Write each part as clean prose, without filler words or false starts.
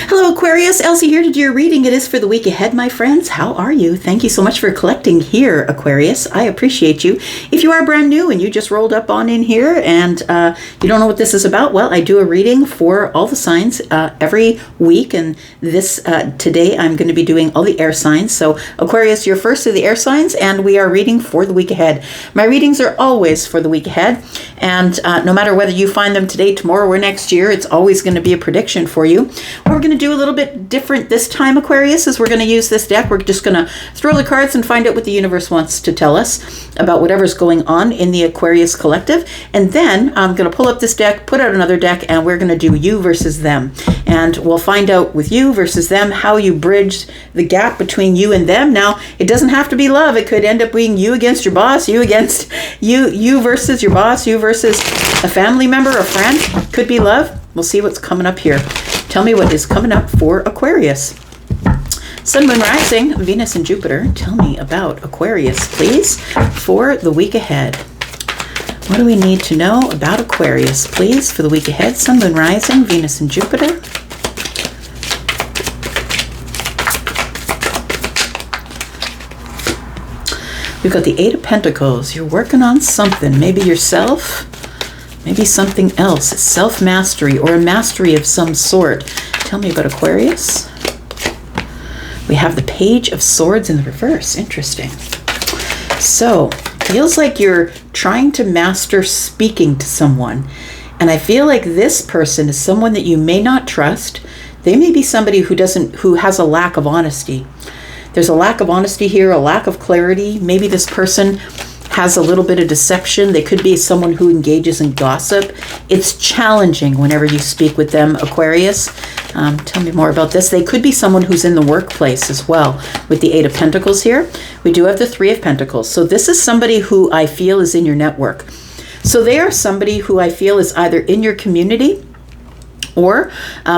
Hello, Aquarius. Elsie here to do your reading. It is for the week ahead, my friends. How are you? Thank you so much for collecting here, Aquarius. I appreciate you. If you are brand new and you just rolled up on in here and you don't know what this is about, well, I do a reading for all the signs every week. And this today, I'm going to be doing all the air signs. So, Aquarius, you're first of the air signs, and we are reading for the week ahead. My readings are always for the week ahead. And no matter whether you find them today, tomorrow, or next year, it's always going to be a prediction for you. We're going to do a little bit different this time, Aquarius, is we're going to use this deck. We're just going to throw the cards and find out what the universe wants to tell us about whatever's going on in the Aquarius collective. And then I'm going to pull up this deck, put out another deck, and we're going to do you versus them. And we'll find out with you versus them how you bridge the gap between you and them. Now, it doesn't have to be love. It could end up being you against your boss, you against you versus your boss, you versus a family member, a friend. Could be love. We'll see what's coming up here. Tell me what is coming up for Aquarius. Sun, Moon, Rising, Venus, and Jupiter. Tell me about Aquarius, please, for the week ahead. What do we need to know about Aquarius, please, for the week ahead? Sun, Moon, Rising, Venus, and Jupiter. We've got the Eight of Pentacles. You're working on something. Maybe yourself. Maybe something else, self-mastery or a mastery of some sort. Tell me about Aquarius. We have the Page of Swords in the reverse. Interesting. So, feels like you're trying to master speaking to someone. And I feel like this person is someone that you may not trust. They may be somebody who has a lack of honesty. There's a lack of honesty here, a lack of clarity. Maybe this person has a little bit of deception. They could be someone who engages in gossip. It's challenging whenever you speak with them, Aquarius. Tell me more about this. They could be someone who's in the workplace as well. With the Eight of Pentacles here, we do have the Three of Pentacles. So this is somebody who I feel is in your network. So they are somebody who I feel is either in your community, or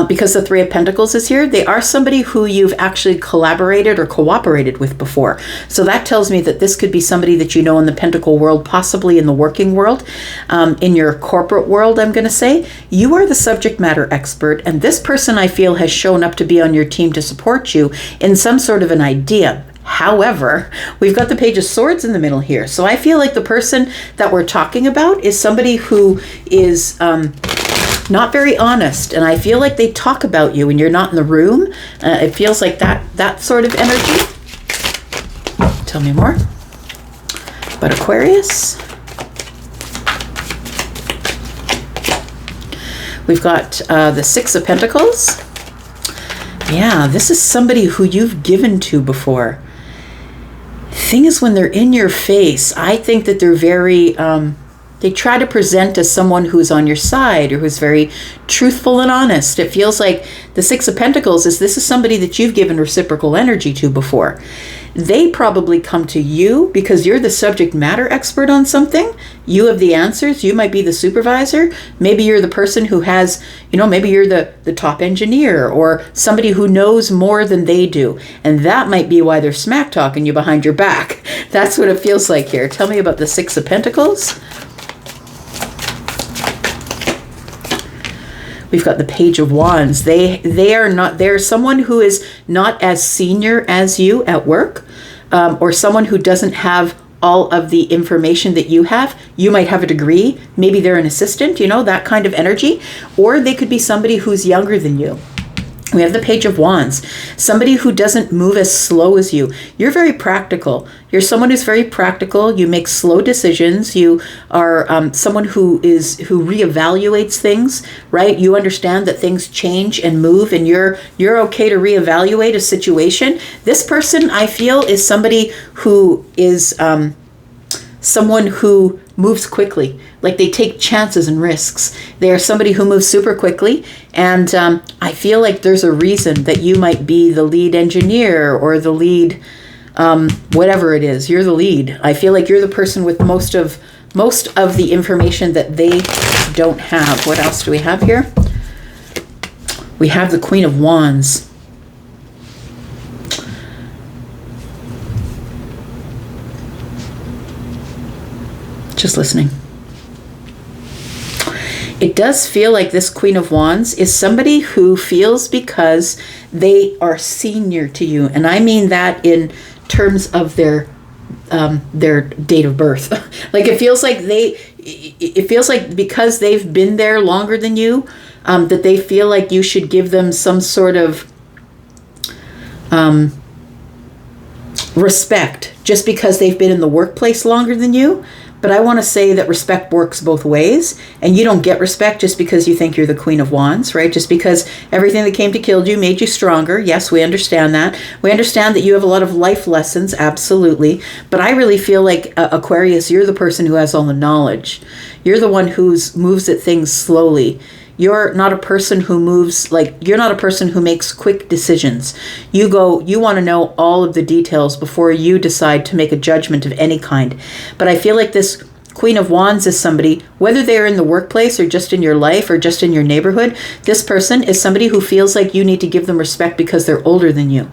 because the Three of Pentacles is here, they are somebody who you've actually collaborated or cooperated with before. So that tells me that this could be somebody that you know in the Pentacle world, possibly in the working world, in your corporate world, I'm going to say. You are the subject matter expert, and this person I feel has shown up to be on your team to support you in some sort of an idea. However, we've got the Page of Swords in the middle here. So I feel like the person that we're talking about is somebody who is not very honest, and I feel like they talk about you when you're not in the room. It feels like that sort of energy. Tell me more about Aquarius. We've got the Six of Pentacles. Yeah, this is somebody who you've given to before. Thing is, when they're in your face, I think that they're very they try to present as someone who's on your side or who's very truthful and honest. It feels like the Six of Pentacles this is somebody that you've given reciprocal energy to before. They probably come to you because you're the subject matter expert on something. You have the answers. You might be the supervisor. Maybe you're the person who has, maybe you're the top engineer or somebody who knows more than they do. And that might be why they're smack talking you behind your back. That's what it feels like here. Tell me about the Six of Pentacles. We've got the Page of Wands. They're someone who is not as senior as you at work, or someone who doesn't have all of the information that you have. You might have a degree. Maybe they're an assistant, that kind of energy. Or they could be somebody who's younger than you. We have the Page of Wands, somebody who doesn't move as slow as you. You're very practical. You're someone who's very practical. You make slow decisions. You are someone who reevaluates things, right? You understand that things change and move, and you're okay to reevaluate a situation. This person, I feel, is somebody who is someone who moves quickly. Like they take chances and risks. They are somebody who moves super quickly. And I feel like there's a reason that you might be the lead engineer or the lead, whatever it is. You're the lead. I feel like you're the person with most of the information that they don't have. What else do we have here? We have the Queen of Wands. Just listening. It does feel like this Queen of Wands is somebody who feels because they are senior to you. And I mean that in terms of their date of birth. Like it feels like because they've been there longer than you, that they feel like you should give them some sort of respect just because they've been in the workplace longer than you. But I want to say that respect works both ways, and you don't get respect just because you think you're the Queen of Wands, right? Just because everything that came to kill you made you stronger. Yes, we understand that. We understand that you have a lot of life lessons, absolutely. But I really feel like, Aquarius, you're the person who has all the knowledge. You're the one who moves at things slowly. You're not a person who you're not a person who makes quick decisions. You want to know all of the details before you decide to make a judgment of any kind. But I feel like this Queen of Wands is somebody, whether they're in the workplace or just in your life or just in your neighborhood, this person is somebody who feels like you need to give them respect because they're older than you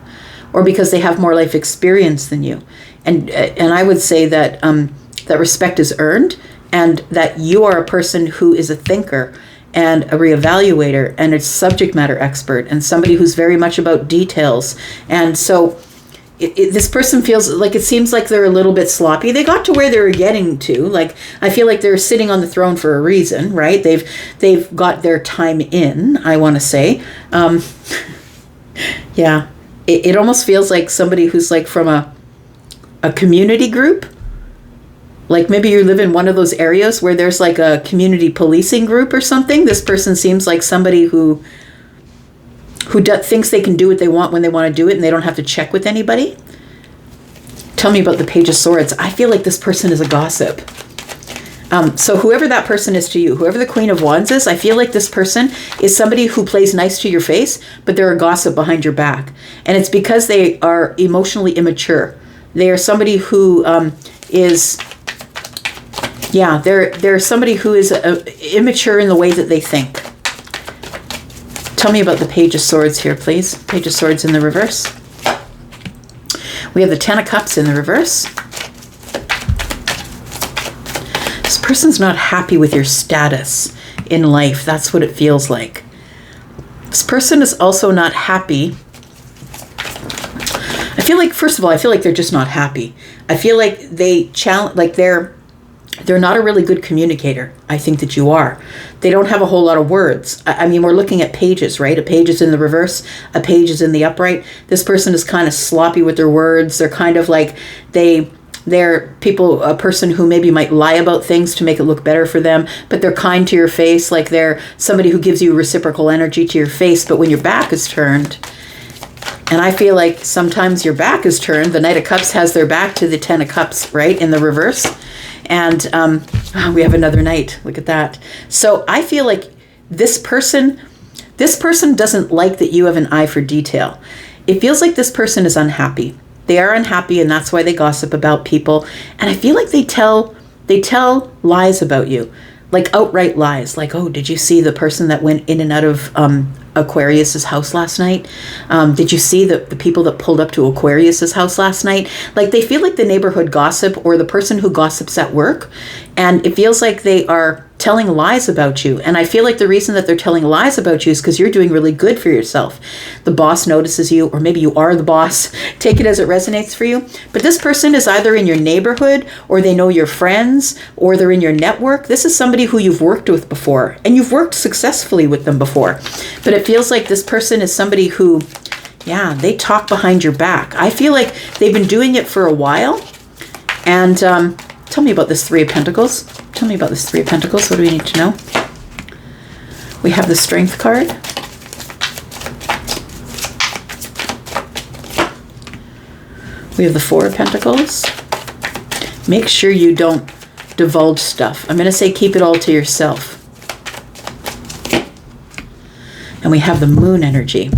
or because they have more life experience than you. And I would say that that respect is earned and that you are a person who is a thinker and a reevaluator and a subject matter expert and somebody who's very much about details. And so this person feels like, it seems like they're a little bit sloppy. They got to where they were getting to. Like, I feel like they're sitting on the throne for a reason, right? They've got their time in, I want to say. Yeah, it almost feels like somebody who's like from a community group. Like maybe you live in one of those areas where there's like a community policing group or something. This person seems like somebody who thinks they can do what they want when they want to do it and they don't have to check with anybody. Tell me about the Page of Swords. I feel like this person is a gossip. So whoever that person is to you, whoever the Queen of Wands is, I feel like this person is somebody who plays nice to your face, but they're a gossip behind your back. And it's because they are emotionally immature. They are somebody who they're somebody who is immature in the way that they think. Tell me about the Page of Swords here, please. Page of Swords in the reverse. We have the Ten of Cups in the reverse. This person's not happy with your status in life. That's what it feels like. This person is also not happy. I feel like, first of all, I feel like they're just not happy. I feel like they're not a really good communicator. I think that you are. They don't have a whole lot of words. I mean, we're looking at pages, right? A page is in the reverse, a page is in the upright. This person is kind of sloppy with their words. They're kind of like, they're a person who maybe might lie about things to make it look better for them, but they're kind to your face. Like they're somebody who gives you reciprocal energy to your face, but when your back is turned, and I feel like sometimes your back is turned, the Knight of Cups has their back to the Ten of Cups, right, in the reverse. And we have another Knight. Look at that. So I feel like this person doesn't like that you have an eye for detail. It feels like this person is unhappy. They are unhappy, and that's why they gossip about people. And I feel like they tell lies about you, like outright lies. Like, oh, did you see the person that went in and out of Aquarius's house last night? Did you see the people that pulled up to Aquarius's house last night? Like they feel like the neighborhood gossip or the person who gossips at work. And it feels like they are telling lies about you. And I feel like the reason that they're telling lies about you is because you're doing really good for yourself. The boss notices you, or maybe you are the boss. Take it as it resonates for you. But this person is either in your neighborhood, or they know your friends, or they're in your network. This is somebody who you've worked with before, and you've worked successfully with them before. But it feels like this person is somebody who, they talk behind your back. I feel like they've been doing it for a while. And tell me about this Three of Pentacles. Tell me about this Three of Pentacles. What do we need to know? We have the Strength card. We have the Four of Pentacles. Make sure you don't divulge stuff. I'm going to say keep it all to yourself. And we have the Moon energy.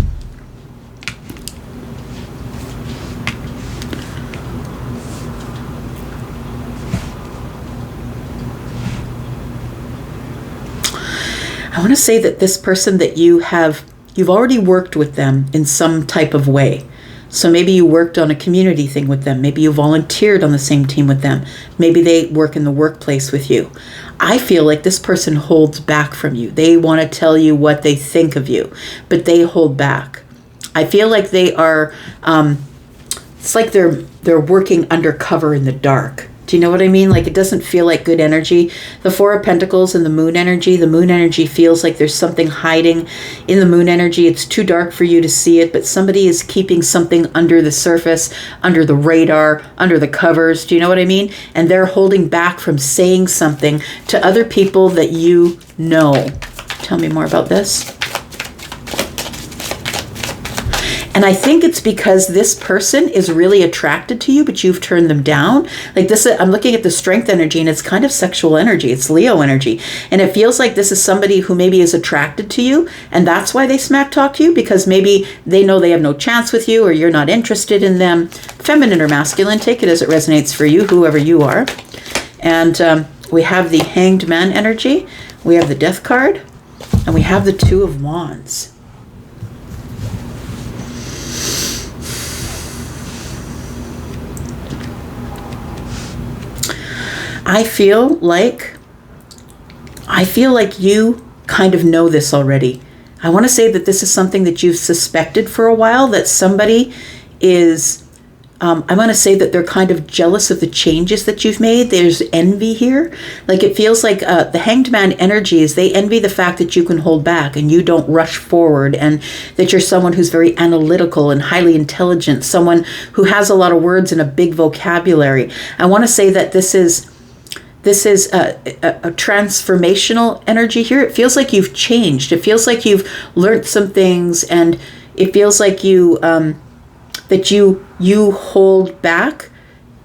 I want to say that this person that you've already worked with them in some type of way. So maybe you worked on a community thing with them. Maybe you volunteered on the same team with them. Maybe they work in the workplace with you. I feel like this person holds back from you. They want to tell you what they think of you, but they hold back. I feel like they are, it's like they're working undercover in the dark. Do you know what I mean? Like, it doesn't feel like good energy. The Four of Pentacles and the moon energy feels like there's something hiding in the moon energy. It's too dark for you to see it, but somebody is keeping something under the surface, under the radar, under the covers. Do you know what I mean? And they're holding back from saying something to other people that you know. Tell me more about this. And I think it's because this person is really attracted to you, but you've turned them down. Like this, I'm looking at the strength energy, and it's kind of sexual energy. It's Leo energy. And it feels like this is somebody who maybe is attracted to you, and that's why they smack talk to you, because maybe they know they have no chance with you, or you're not interested in them. Feminine or masculine, take it as it resonates for you, whoever you are. And we have the Hanged Man energy. We have the Death card, and we have the Two of Wands. I feel like you kind of know this already. I want to say that this is something that you've suspected for a while, that somebody is, I want to say that they're kind of jealous of the changes that you've made. There's envy here. Like it feels like the Hanged Man energy is they envy the fact that you can hold back and you don't rush forward, and that you're someone who's very analytical and highly intelligent, someone who has a lot of words and a big vocabulary. I want to say that this is a transformational energy here. It feels like you've changed. It feels like you've learned some things, and it feels like you that you hold back.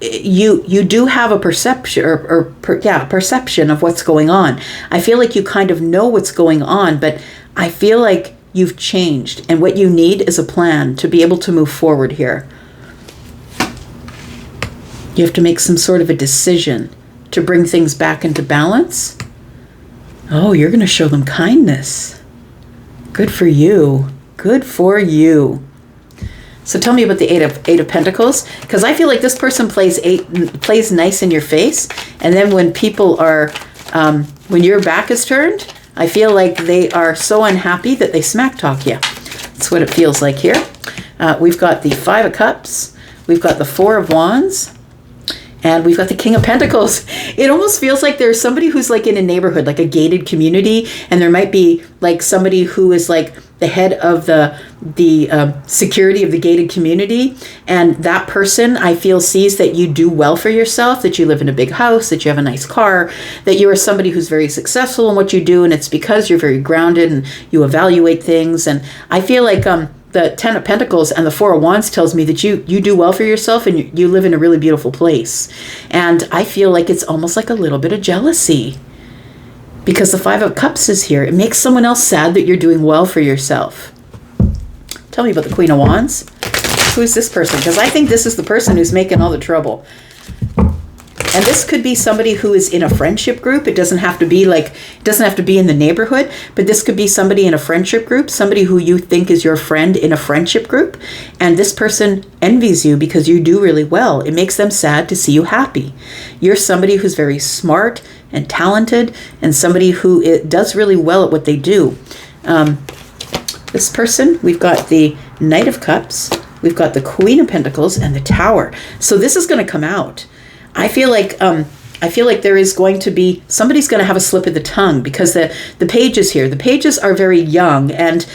You do have a perception perception of what's going on. I feel like you kind of know what's going on, but I feel like you've changed, and what you need is a plan to be able to move forward here. You have to make some sort of a decision to bring things back into balance. Oh, you're going to show them kindness. Good for you. Good for you. So tell me about the Eight of Pentacles, because I feel like this person plays nice in your face, and then when people are, when your back is turned, I feel like they are so unhappy that they smack talk you. That's what it feels like here. We've got the Five of Cups. We've got the Four of Wands. And we've got the King of Pentacles. It almost feels like there's somebody who's like in a neighborhood, like a gated community, and there might be like somebody who is like the head of the security of the gated community. And that person, I feel, sees that you do well for yourself, that you live in a big house, that you have a nice car, that you are somebody who's very successful in what you do, and it's because you're very grounded and you evaluate things. And I feel like the Ten of Pentacles and the Four of Wands tells me that you do well for yourself, and you live in a really beautiful place. And I feel like it's almost like a little bit of jealousy, because the Five of Cups is here. It makes someone else sad that you're doing well for yourself. Tell me about the Queen of Wands. Who is this person? Because I think this is the person who's making all the trouble. And this could be somebody who is in a friendship group. It doesn't have to be in the neighborhood, but this could be somebody in a friendship group, somebody who you think is your friend in a friendship group. And this person envies you because you do really well. It makes them sad to see you happy. You're somebody who's very smart and talented, and somebody who does really well at what they do. This person, we've got the Knight of Cups, we've got the Queen of Pentacles, and the Tower. So this is going to come out. I feel like there is going to be, somebody's going to have a slip of the tongue, because the pages here, the pages are very young. And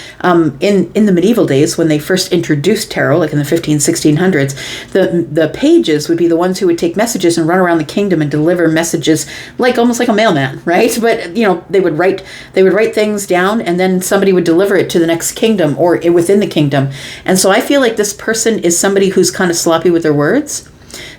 in the medieval days, when they first introduced tarot, like in the 1600s, the pages would be the ones who would take messages and run around the kingdom and deliver messages, like almost like a mailman, right? But they would write things down, and then somebody would deliver it to the next kingdom or within the kingdom. And so I feel like this person is somebody who's kind of sloppy with their words.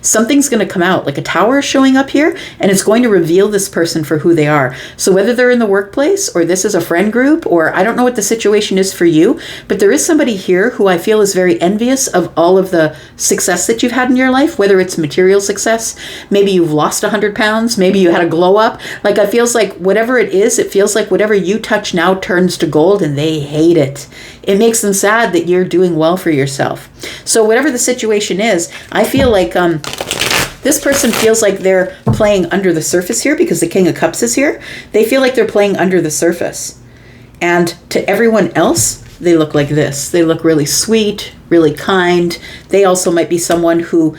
something's going to come out, like a tower is showing up here, and it's going to reveal this person for who they are. So whether they're in the workplace or this is a friend group, or I don't know what the situation is for you, but there is somebody here who I feel is very envious of all of the success that you've had in your life, whether it's material success, maybe you've lost 100 pounds, maybe you had a glow up. Like it feels like whatever it is, it feels like whatever you touch now turns to gold, and they hate it. It makes them sad that you're doing well for yourself. So whatever the situation is, I feel like this person feels like they're playing under the surface here, because the King of Cups is here. They feel like they're playing under the surface. And to everyone else, they look like this. They look really sweet, really kind. They also might be someone who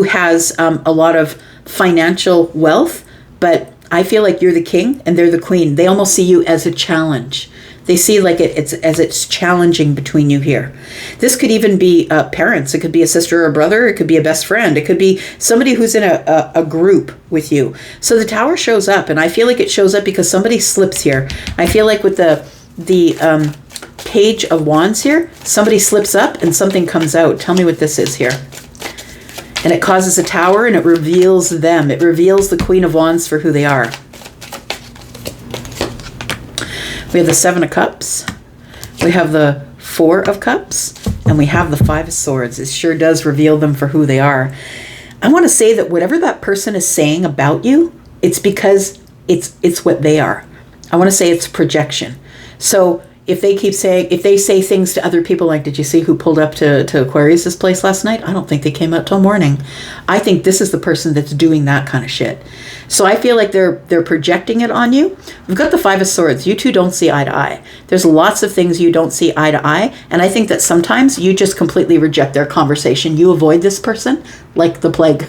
has a lot of financial wealth, but I feel like you're the king and they're the queen. They almost see you as a challenge. They see like it's challenging between you here. This could even be parents. It could be a sister or a brother. It could be a best friend. It could be somebody who's in a group with you. So the tower shows up, and I feel like it shows up because somebody slips here. I feel like with the Page of Wands here, somebody slips up and something comes out. Tell me what this is here. And it causes a tower, and it reveals them. It reveals the Queen of Wands for who they are. We have the Seven of Cups. We have the Four of Cups. And we have the Five of Swords. It sure does reveal them for who they are. I want to say that whatever that person is saying about you, it's because it's what they are. I want to say it's projection. So if they say things to other people like, did you see who pulled up to Aquarius's place last night? I don't think they came out till morning. I think this is the person that's doing that kind of shit. So I feel like they're projecting it on you. We've got the Five of Swords. You two don't see eye to eye. There's lots of things you don't see eye to eye. And I think that sometimes you just completely reject their conversation. You avoid this person like the plague.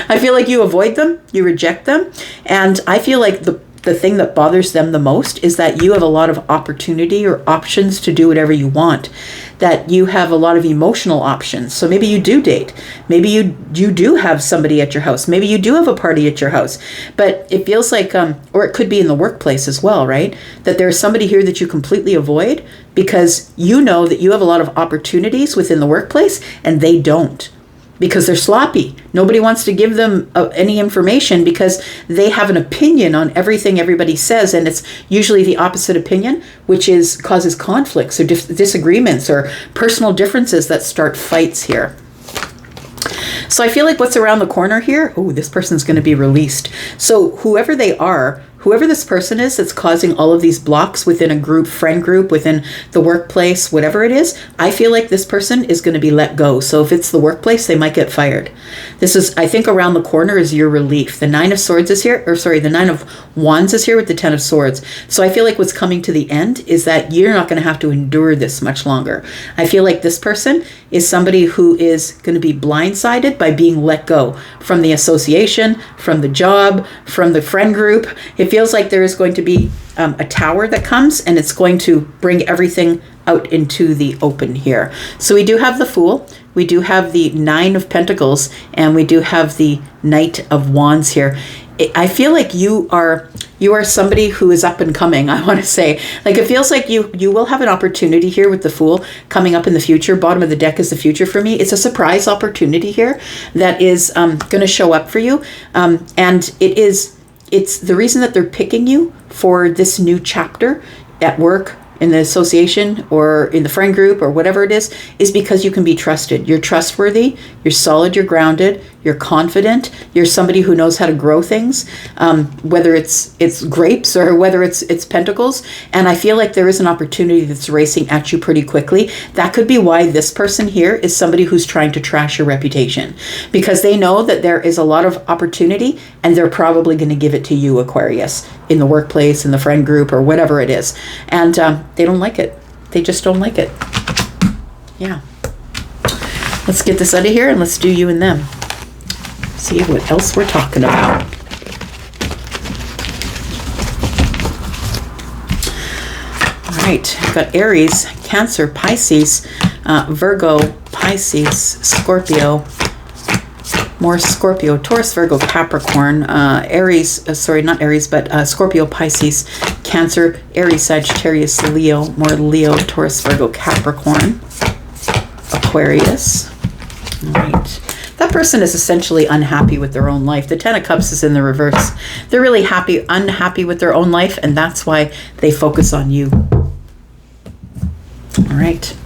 I feel like you avoid them. You reject them. And I feel like the thing that bothers them the most is that you have a lot of opportunity or options to do whatever you want, that you have a lot of emotional options. So maybe you do date. Maybe you do have somebody at your house. Maybe you do have a party at your house. But it feels like, or it could be in the workplace as well, right? That there's somebody here that you completely avoid because you know that you have a lot of opportunities within the workplace and they don't. Because they're sloppy. Nobody wants to give them any information because they have an opinion on everything everybody says, and it's usually the opposite opinion, which causes conflicts or disagreements or personal differences that start fights here. So I feel like what's around the corner here, this person's going to be released. So whoever they are, whoever this person is that's causing all of these blocks within a group, friend group, within the workplace, whatever it is, I feel like this person is going to be let go. So if it's the workplace, they might get fired. This is, I think around the corner is your relief. The Nine of Swords is here, the Nine of Wands is here with the Ten of Swords. So I feel like what's coming to the end is that you're not going to have to endure this much longer. I feel like this person is somebody who is going to be blindsided by being let go from the association, from the job, from the friend group. It feels like there is going to be a tower that comes, and it's going to bring everything out into the open here. So we do have the Fool, we do have the Nine of Pentacles, and we do have the Knight of Wands here. I feel like you are somebody who is up and coming, I want to say. Like it feels like you will have an opportunity here with the Fool coming up in the future. Bottom of the deck is the future for me. It's a surprise opportunity here that is going to show up for you. And it's the reason that they're picking you for this new chapter at work, in the association, or in the friend group, or whatever it is because you can be trusted. You're trustworthy, you're solid, you're grounded, you're confident, you're somebody who knows how to grow things, whether it's grapes or whether it's pentacles. And I feel like there is an opportunity that's racing at you pretty quickly. That could be why this person here is somebody who's trying to trash your reputation, because they know that there is a lot of opportunity and they're probably going to give it to you, Aquarius, in the workplace, in the friend group, or whatever it is. And they don't like it. They just don't like it. Yeah. Let's get this out of here and let's do you and them. See what else we're talking about. All right. We've got Aries, Cancer, Pisces, Virgo, Pisces, Scorpio, more Scorpio, Taurus, Virgo, Capricorn, Scorpio, Pisces, Cancer, Aries, Sagittarius, Leo, more Leo, Taurus, Virgo, Capricorn, Aquarius. All right. That person is essentially unhappy with their own life. The Ten of Cups is in the reverse. They're really unhappy with their own life, and that's why they focus on you. All right.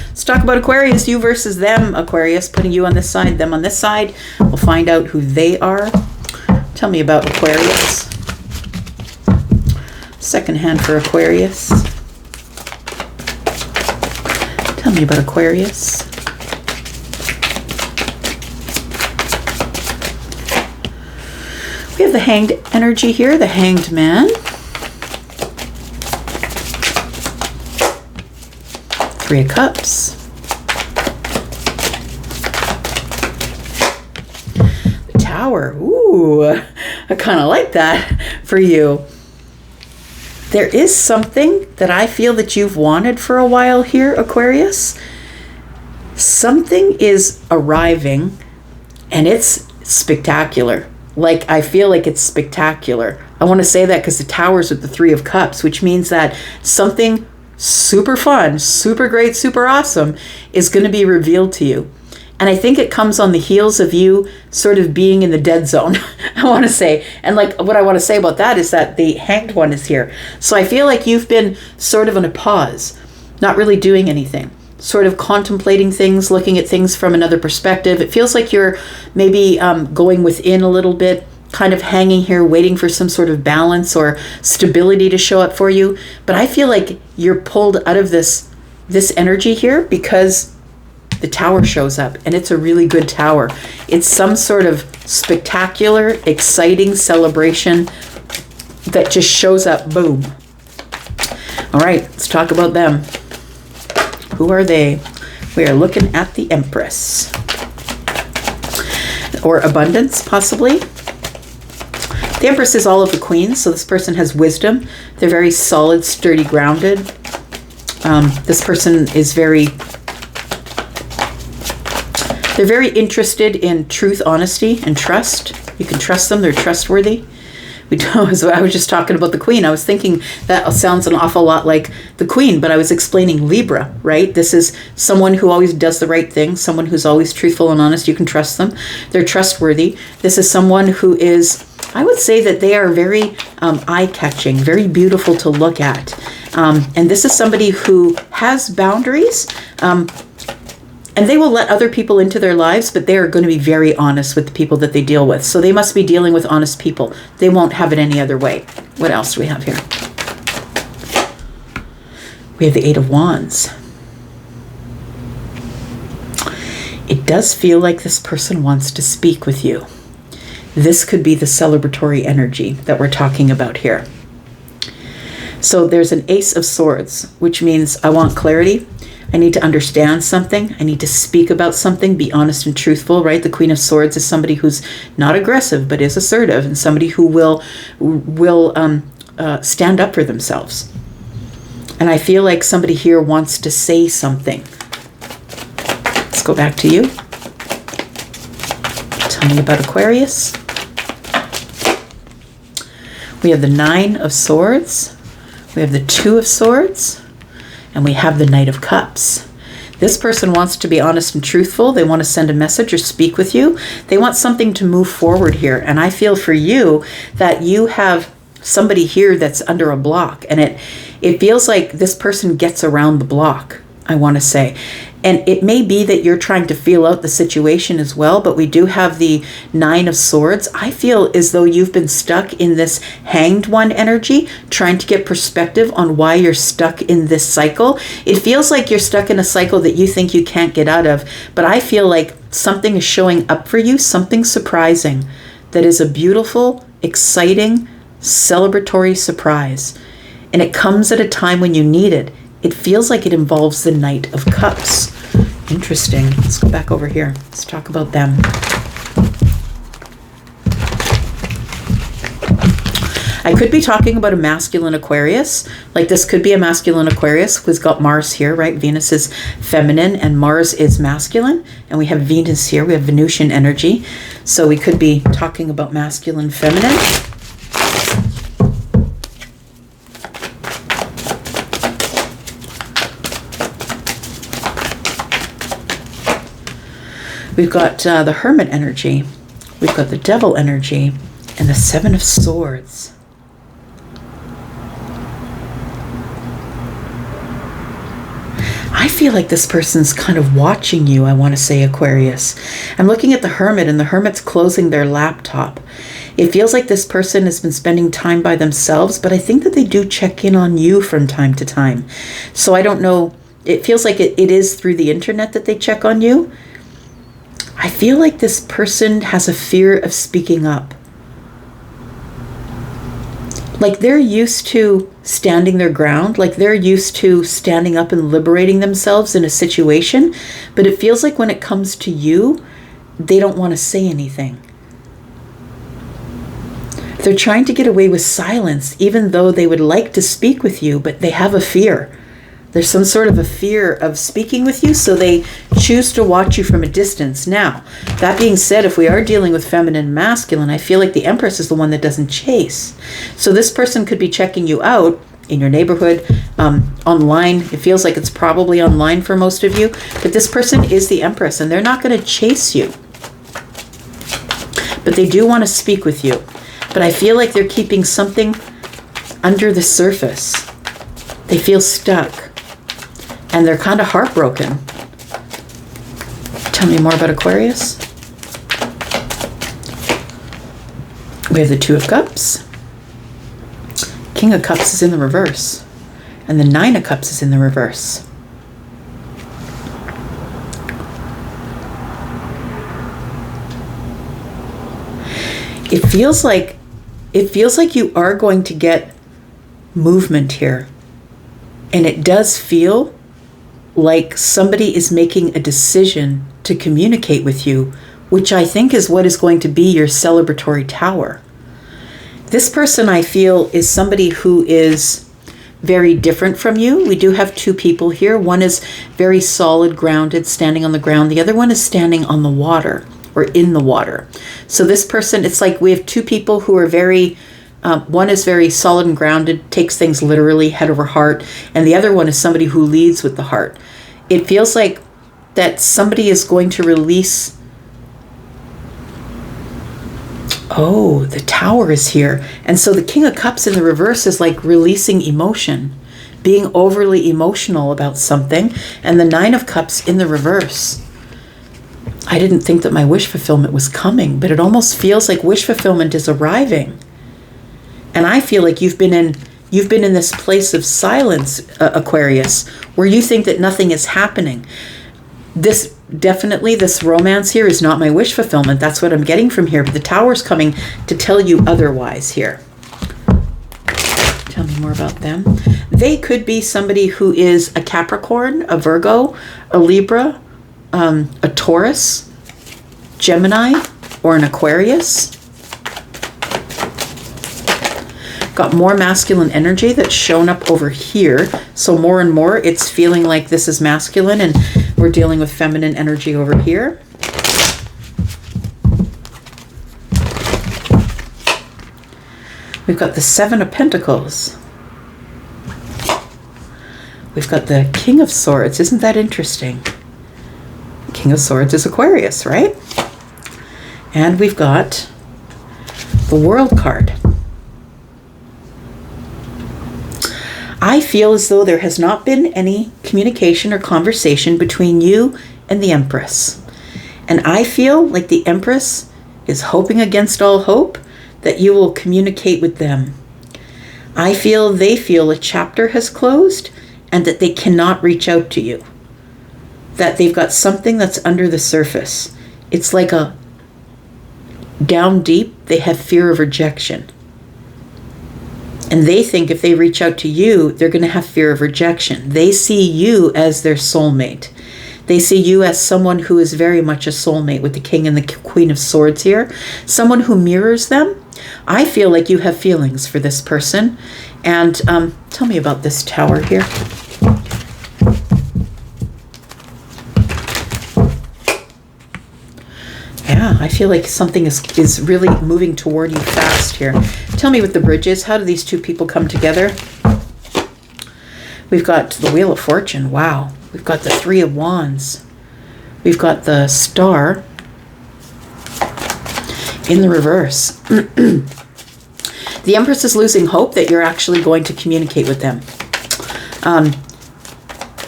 Let's talk about Aquarius. You versus them, Aquarius. Putting you on this side, them on this side. We'll find out who they are. Tell me about Aquarius. Second hand for Aquarius. Tell me about Aquarius. We have the Hanged energy here, the Hanged Man. Three of Cups. The Tower. Ooh, I kind of like that for you. There is something that I feel that you've wanted for a while here, Aquarius. Something is arriving and it's spectacular. Like, I feel like it's spectacular. I want to say that because the Tower's with the Three of Cups, which means that something super fun, super great, super awesome is going to be revealed to you. And I think it comes on the heels of you sort of being in the dead zone, I want to say. And like, what I want to say about that is that the Hanged one is here. So I feel like you've been sort of on a pause, not really doing anything, sort of contemplating things, looking at things from another perspective. It feels like you're maybe going within a little bit, kind of hanging here, waiting for some sort of balance or stability to show up for you. But I feel like you're pulled out of this energy here because the Tower shows up, and it's a really good tower. It's some sort of spectacular, exciting celebration that just shows up, boom. All right, let's talk about them. Who are they? We are looking at the Empress. Or abundance, possibly. The Empress is all of the queens, so this person has wisdom. They're very solid, sturdy, grounded. This person is they're very interested in truth, honesty, and trust. You can trust them. They're trustworthy. I was just talking about the Queen. I was thinking that sounds an awful lot like the Queen, but I was explaining Libra, right? This is someone who always does the right thing, someone who's always truthful and honest. You can trust them. They're trustworthy. This is someone who is, I would say that they are very eye-catching, very beautiful to look at. And this is somebody who has boundaries, and they will let other people into their lives, but they are going to be very honest with the people that they deal with. So they must be dealing with honest people. They won't have it any other way. What else do we have here? We have the Eight of Wands. It does feel like this person wants to speak with you. This could be the celebratory energy that we're talking about here. So there's an Ace of Swords, which means I want clarity. I need to understand something. I need to speak about something, be honest and truthful, right? The Queen of Swords is somebody who's not aggressive, but is assertive, and somebody who will stand up for themselves. And I feel like somebody here wants to say something. Let's go back to you. Tell me about Aquarius. We have the Nine of Swords. We have the Two of Swords. And we have the Knight of Cups. This person wants to be honest and truthful. They want to send a message or speak with you. They want something to move forward here. And I feel for you that you have somebody here that's under a block. And it feels like this person gets around the block, I want to say. And it may be that you're trying to feel out the situation as well, but we do have the Nine of Swords. I feel as though you've been stuck in this Hanged one energy, trying to get perspective on why you're stuck in this cycle. It feels like you're stuck in a cycle that you think you can't get out of, but I feel like something is showing up for you, something surprising, that is a beautiful, exciting, celebratory surprise. And it comes at a time when you need it. It feels like it involves the Knight of Cups. Interesting. Let's go back over here. Let's talk about them. I could be talking about a masculine Aquarius. Like this could be a masculine Aquarius who's got Mars here, right? Venus is feminine and Mars is masculine. And we have Venus here. We have Venusian energy. So we could be talking about masculine, feminine. We've got the Hermit energy. We've got the Devil energy and the Seven of Swords. I feel like this person's kind of watching you, I want to say, Aquarius. I'm looking at the Hermit, and the Hermit's closing their laptop. It feels like this person has been spending time by themselves, but I think that they do check in on you from time to time. So I don't know. It feels like it is through the internet that they check on you. I feel like this person has a fear of speaking up. Like they're used to standing their ground, like they're used to standing up and liberating themselves in a situation, but it feels like when it comes to you, they don't want to say anything. They're trying to get away with silence, even though they would like to speak with you, but they have a fear. There's some sort of a fear of speaking with you, so they choose to watch you from a distance. Now, that being said, if we are dealing with feminine and masculine, I feel like the Empress is the one that doesn't chase. So this person could be checking you out in your neighborhood, online. It feels like it's probably online for most of you, but this person is the Empress, and they're not going to chase you. But they do want to speak with you. But I feel like they're keeping something under the surface. They feel stuck. And they're kind of heartbroken. Tell me more about Aquarius. We have the Two of Cups. King of Cups is in the reverse. And the Nine of Cups is in the reverse. It feels like you are going to get movement here. And it does feel like somebody is making a decision to communicate with you, which I think is what is going to be your celebratory tower. This person, I feel, is somebody who is very different from you. We do have two people here. One is very solid, grounded, standing on the ground. The other one is standing on the water or in the water. So this person, it's like we have two people who are very one is very solid and grounded, takes things literally, head over heart, and the other one is somebody who leads with the heart. It feels like that somebody is going to release. Oh, the Tower is here. And so the King of Cups in the reverse is like releasing emotion, being overly emotional about something, and the Nine of Cups in the reverse. I didn't think that my wish fulfillment was coming, but it almost feels like wish fulfillment is arriving. And I feel like you've been in this place of silence, Aquarius, where you think that nothing is happening. This romance here is not my wish fulfillment. That's what I'm getting from here. But the Tower's coming to tell you otherwise here. Tell me more about them. They could be somebody who is a Capricorn, a Virgo, a Libra, a Taurus, Gemini, or an Aquarius. Got more masculine energy that's shown up over here. So more and more it's feeling like this is masculine and we're dealing with feminine energy over here. We've got the Seven of Pentacles. We've got the King of Swords. Isn't that interesting? King of Swords is Aquarius, right? And we've got the World card. I feel as though there has not been any communication or conversation between you and the Empress. And I feel like the Empress is hoping against all hope that you will communicate with them. I feel they feel a chapter has closed and that they cannot reach out to you. That they've got something that's under the surface. It's like a down deep, they have fear of rejection. And they think if they reach out to you, they're going to have fear of rejection. They see you as their soulmate. They see you as someone who is very much a soulmate with the King and the Queen of Swords here. Someone who mirrors them. I feel like you have feelings for this person. And tell me about this Tower here. Yeah, I feel like something is really moving toward you fast here. Tell me what the bridge is. How do these two people come together? We've got the Wheel of Fortune. Wow. We've got the Three of Wands. We've got the Star in the reverse. The Empress is losing hope that you're actually going to communicate with them.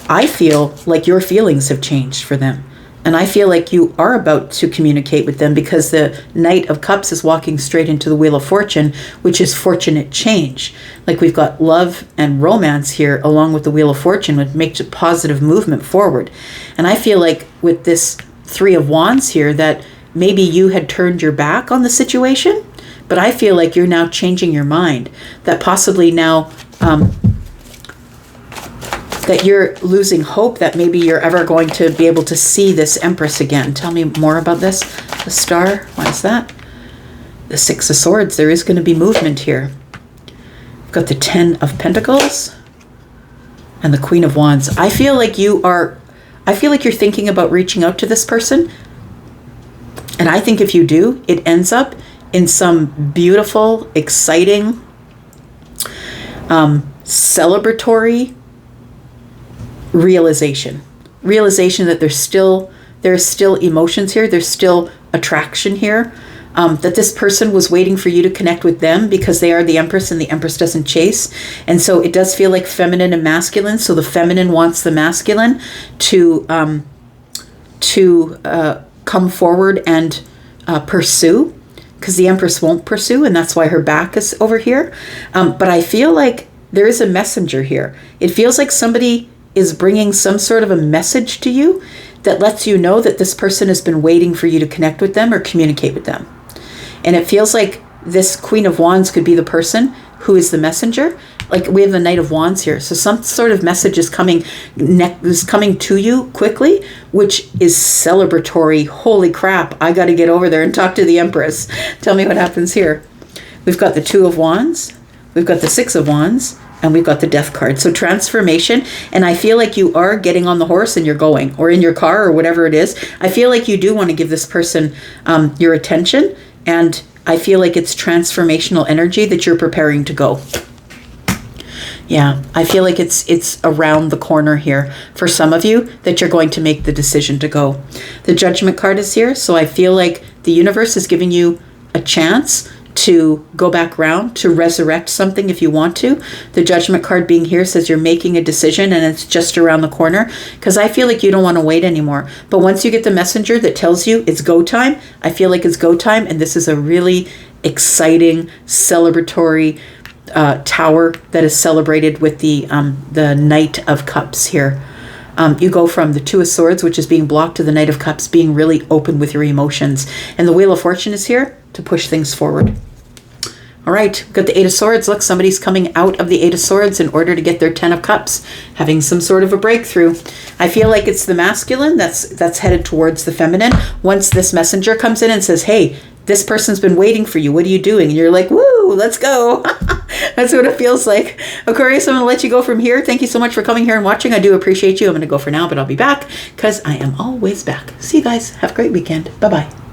I feel like your feelings have changed for them. And I feel like you are about to communicate with them because the Knight of Cups is walking straight into the Wheel of Fortune, which is fortunate change. Like we've got love and romance here along with the Wheel of Fortune, which makes a positive movement forward. And I feel like with this Three of Wands here that maybe you had turned your back on the situation, but I feel like you're now changing your mind. That possibly now that you're losing hope that maybe you're ever going to be able to see this Empress again. Tell me more about this. The Star, what is that? The Six of Swords, there is going to be movement here. We've got the Ten of Pentacles and the Queen of Wands. I feel like you're thinking about reaching out to this person. And I think if you do, it ends up in some beautiful, exciting, celebratory realization that there's still emotions here, there's still attraction here, that this person was waiting for you to connect with them because they are the Empress and the Empress doesn't chase. And so it does feel like feminine and masculine. So the feminine wants the masculine to come forward and pursue, because the Empress won't pursue, and that's why her back is over here. But I feel like there is a messenger here. It feels like somebody is bringing some sort of a message to you that lets you know that this person has been waiting for you to connect with them or communicate with them. And it feels like this Queen of Wands could be the person who is the messenger. Like we have the Knight of Wands here. So some sort of message is coming to you quickly, which is celebratory. Holy crap, I got to get over there and talk to the Empress. Tell me what happens here. We've got the Two of Wands. We've got the Six of Wands. And we've got the Death card. So transformation. And I feel like you are getting on the horse and you're going, or in your car or whatever it is. I feel like you do want to give this person your attention. And I feel like it's transformational energy that you're preparing to go. Yeah, I feel like it's around the corner here for some of you that you're going to make the decision to go. The Judgment card is here. So I feel like the universe is giving you a chance to go back around, to resurrect something if you want to. The Judgment card being here says you're making a decision and it's just around the corner, because I feel like you don't want to wait anymore. But once you get the messenger that tells you it's go time, I feel like it's go time, and this is a really exciting, celebratory tower that is celebrated with the Knight of Cups here. You go from the Two of Swords, which is being blocked, to the Knight of Cups, being really open with your emotions. And the Wheel of Fortune is here to push things forward. All right, we've got the Eight of Swords. Look, somebody's coming out of the Eight of Swords in order to get their Ten of Cups, having some sort of a breakthrough. I feel like it's the masculine that's headed towards the feminine. Once this messenger comes in and says, hey, this person's been waiting for you. What are you doing? And you're like, woo, let's go. That's what it feels like. Aquarius, I'm going to let you go from here. Thank you so much for coming here and watching. I do appreciate you. I'm going to go for now, but I'll be back because I am always back. See you guys. Have a great weekend. Bye-bye.